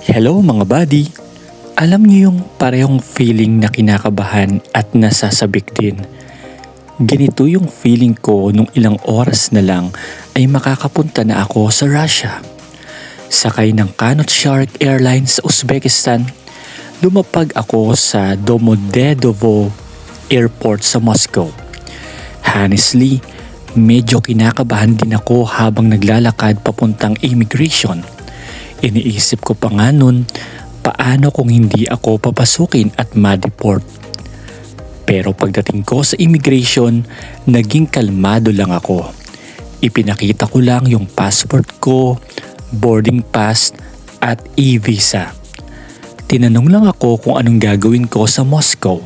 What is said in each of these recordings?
Hello mga buddy! Alam niyo yung parehong feeling na kinakabahan at nasasabik din. Ganito yung feeling ko nung ilang oras na lang ay makakapunta na ako sa Russia. Sakay ng Kanot Shark Airlines sa Uzbekistan, lumapag ako sa Domodedovo Airport sa Moscow. Honestly, medyo kinakabahan din ako habang naglalakad papuntang immigration. Iniisip ko pa nga nun, paano kung hindi ako papasukin at ma-deport? Pero pagdating ko sa immigration, naging kalmado lang ako. Ipinakita ko lang yung passport ko, boarding pass at e-visa. Tinanong lang ako kung anong gagawin ko sa Moscow.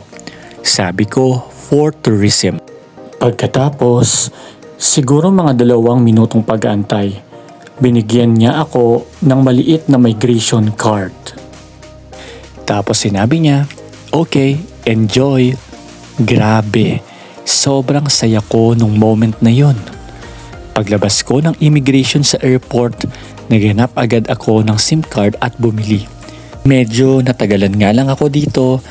Sabi ko, for tourism. Pagkatapos, siguro mga 2 minutong pag-aantay, binigyan niya ako ng maliit na migration card. Tapos sinabi niya, okay, enjoy. Grabe, sobrang saya ko nung moment na yon. Paglabas ko ng immigration sa airport, naghanap agad ako ng SIM card at bumili. Medyo natagalan nga lang ako dito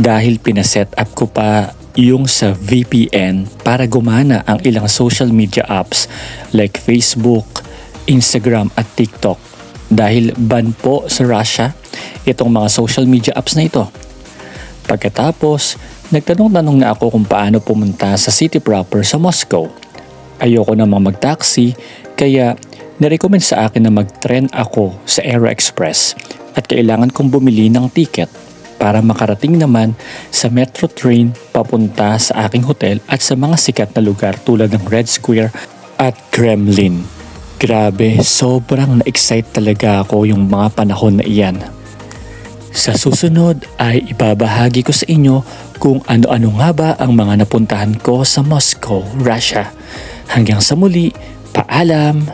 dahil pinaset up ko pa yung sa VPN para gumana ang ilang social media apps like Facebook, Instagram at TikTok dahil ban po sa Russia itong mga social media apps na ito. Pagkatapos, nagtanong-tanong na ako kung paano pumunta sa city proper sa Moscow. Ayoko namang mag-taxi kaya nirecommend sa akin na mag-tren ako sa AeroExpress at kailangan kong bumili ng ticket para makarating naman sa metro train papunta sa aking hotel at sa mga sikat na lugar tulad ng Red Square at Kremlin. Grabe, sobrang na-excite talaga ako yung mga panahon na iyan. Sa susunod ay ibabahagi ko sa inyo kung ano-ano nga ba ang mga napuntahan ko sa Moscow, Russia. Hanggang sa muli, paalam!